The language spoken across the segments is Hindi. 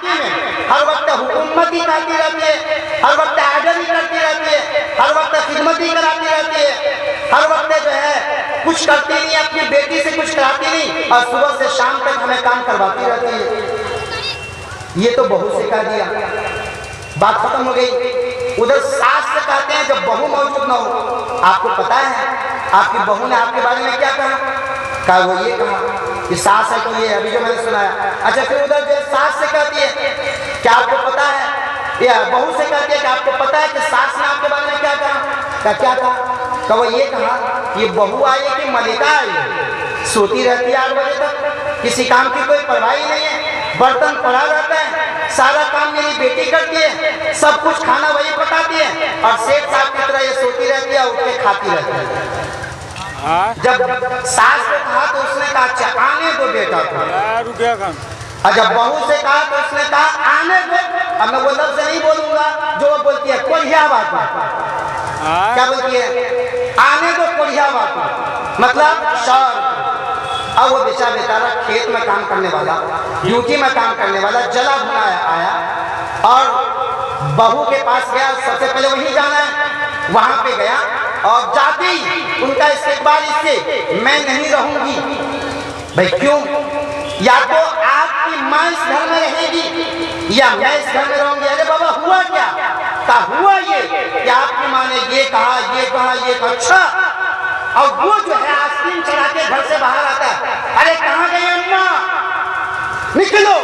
इलाके में हर वक्त हुकूमती करती रहती है, हर वक्त आदमी करती रहती है, हर वक्त खिदमती कराती रहती है, हर वक्त जो है कुछ करती नहीं, अपनी बेटी से कुछ कराती नहीं और सुबह से शाम तक हमें काम करवाती रहती है। ये तो बहू से कह दिया, बात खत्म हो गई। उधर सास से कहते हैं जब बहू मौजूद ना हो, आपको पता है आपकी बहू ने आपके बारे में क्या कहा वो ये कहा कि सास है तो ये, अभी जो मैंने सुनाया। अच्छा, फिर उधर जो सास से कहती है क्या आपको पता है, या बहू से कहती है कि आपको पता है कि सास ने आपके बारे में क्या कहा, क्या कहा वो ये कहा ये बहू आई कि मलिका आई, सोती रहती है 8 बजे तक, किसी काम की कोई परवाह नहीं है, बर्तन पड़ा रहता है, सारा काम मेरी बेटी करती है, सब कुछ खाना वही पकाती है और सेठ साहब की तरह ये सोती रहती है, उठ के खाती रहती है। जब सास को कहा तो उसने कहा अच्छा आने दो बेटा को, और जब बहू से कहा तो उसने कहा आने दो। अब मैं वो लफ्ज़ नहीं बोलूंगा जो वो बोलती है, कोढ़िया बात। क्या बोलती है? आने दो कोढ़िया बात, मतलब शौहर। अब वो बेचारा खेत में काम करने वाला, ड्यूटी में काम करने वाला जला भुना आया और बहू के पास गया, सबसे पहले वहीं जाना है, वहां पे गया और जाते ही उनका इस्तेकबाल इससे मैं नहीं रहूंगी। भाई क्यों? या तो आपकी माँ इस घर में रहेगी या मैं इस घर में रहूंगी। अरे बाबा हुआ क्या? का हुआ ये कि आपकी माँ ने ये कहा ये कहा ये कहा। अच्छा, और वो जो है आस्तीन चढ़ा के घर से बाहर आता है, अरे कहाँ गई अम्मा, निकलो।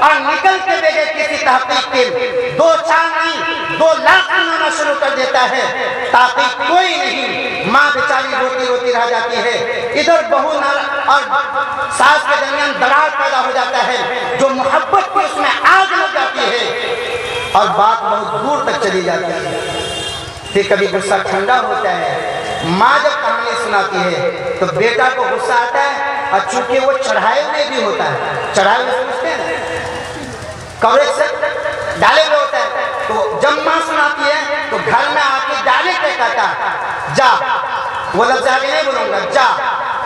और निकलते बगैर किसी तहकीक के 2-4 नहीं 2 लाख सुनाना शुरू कर देता है, ताकि कोई नहीं, माँ बेचारी रोती रोती रह जाती है। इधर बहू और सास के दरमियान दरार पैदा हो जाता है, जो मोहब्बत की उसमें आग लग जाती है और बात बहुत दूर तक चली जाती है। फिर कभी गुस्सा ठंडा होता है, माँ जब कहानी सुनाती है तो बेटा को गुस्सा आता है, और चूंकि वो चढ़ाए हुए भी होता है, चढ़ाए हुए समझते हैं कवरेज से डाले हुए होता है, तो जब माँ सुनाती है तो घर में आके डायरेक्ट कहता है जा, वो लफ्ज़ आगे नहीं बोलूंगा, जा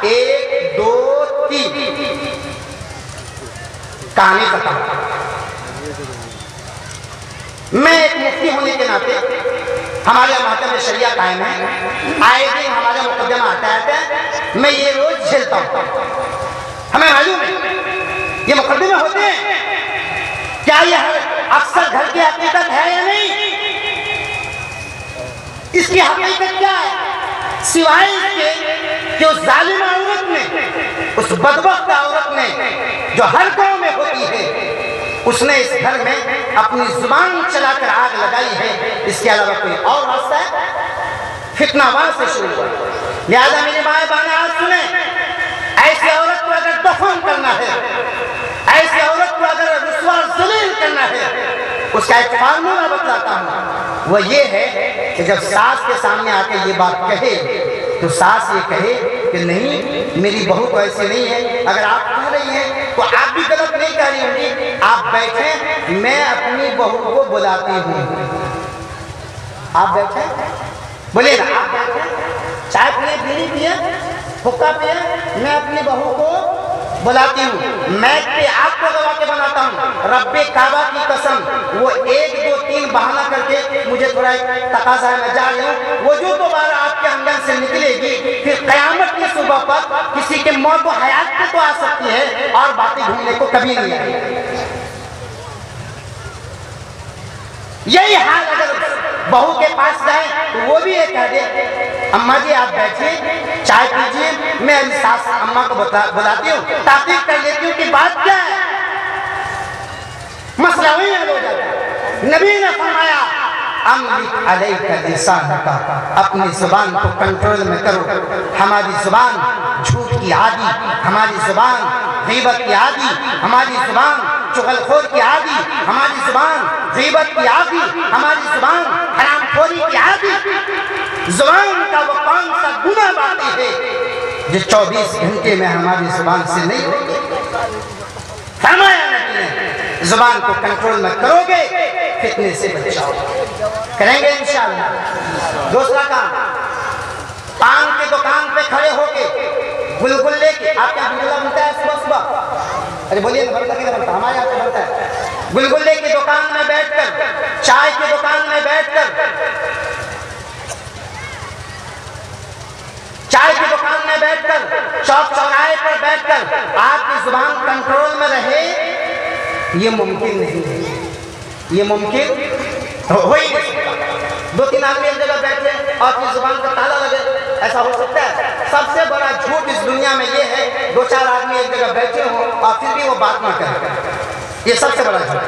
1 2 3 कहानी खत्म। मैं एक मुफ्ती होने के नाते हमारे महकमे में शरिया कायम है, आए दिन हमारा मुकदमा आता है, मैं ये रोज झेलता हूँ। हमें मालूम है ये मुकदमे होते हैं, क्या ये अक्सर घर की हकीकत है या नहीं? इसकी हकीकत क्या है? सिवाय इसके कि उस जालिम औरत ने, उस बदबख्त औरत ने जो हर गांव में होती है, उसने इस घर में अपनी जुबान चलाकर आग लगाई है। इसके अलावा कोई और रास्ता है? फितना वहां से शुरू हुआ। लिहाजा मेरी माए बहनें आज सुने, ऐसी औरत को अगर दफन करना है, ऐसी औरत को अगर रुस्वा जलील करना है, उसका एक फार्मूला बतलाता हूँ। वो ये है कि जब सास के सामने आके ये बात कहे तो सास ये कहे कि नहीं मेरी बहू तो ऐसी नहीं है। अगर आप कह रही हैं तो आप भी गलत नहीं कह रही होंगी, आप बैठे, मैं अपनी बहू को बुलाती हूँ। आप बैठे, बोलिए ना, आप बैठे, चाय पिए, बीड़ी पिए, हुक्का पिए, मैं अपनी बहू को बुलाती हूँ। मैं पे आपको दबा के बनाता हूँ, रब्बे काबा की कसम, वो 1 2 3 बहाना करके मुझे थोड़ा तकाजा है, मैं जा रही हूँ, वो जो दोबारा आपके अंदर से निकलेगी फिर कयामत की सुबह पर किसी के मौत व हयात पे तो आ सकती है और बातें घूमने को कभी नहीं आएगी। यही हाल अगर बहू के पास जाए तो वो भी ये कह दे अम्मा जी आप बैठिए, चाय पीजिए, मैं अभी सास अम्मा को बुलाती हूँ, ताकीद कर लेती हूँ कि बात क्या है। मसला वही हल हो जाता है। नबी ने फरमाया अमलिक अलैका लिसानका, अपनी जुबान को कंट्रोल में करो। हमारी जुबान झूठ की आदि, हमारी जुबान गीबत की आदि, हमारी जुबान चुगलखोर की आदि, हमारी जुबान गीबत की आदि, हमारी जुबान हरामखोरी की आदि। जुबान का वो कौन सा गुनाह बाकी है जो 24 घंटे में हमारी जुबान से नहीं होगी? फरमाया नबी ने जुबान को कंट्रोल में करोगे फितने से बचाओगे। करेंगे इंशाअल्लाह। दूसरा काम, पान की दुकान पे खड़े होके गुलगुल्ले के, आपके यहाँ गुलगुला बनता है सुबह सुबह? अरे बोलिए ना, बनता कि नहीं बनता? हमारे यहाँ पे बनता है। गुलगुले की दुकान में बैठकर, चाय की दुकान में बैठकर, चाय की दुकान में बैठकर, चौक चौराहे पर बैठकर आपकी जुबान कंट्रोल में रहे, ये मुमकिन नहीं है, ये मुमकिन हो ही नहीं सकता। दो तीन आदमी एक जगह बैठे और अपनी जुबान का ताला लगे, ऐसा हो सकता है? सबसे बड़ा झूठ इस दुनिया में ये है, दो चार आदमी एक जगह बैठे हो और फिर भी वो बात ना करें, ये सबसे बड़ा झूठ।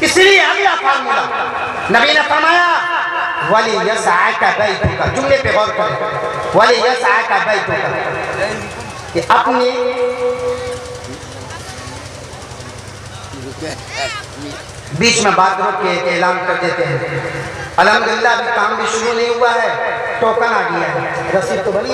इसलिए अगला फार्मूला नबी ने फरमाया वली यसअका बैतुका, जुमले पे गौर करें, वली यसअका बैतुका, कि अपने बीच में बात रोक के ऐलान कर देते हैं, अल्हम्दुलिल्लाह अभी काम भी शुरू नहीं हुआ है, टोकन आ गया है, रसीद तो बनी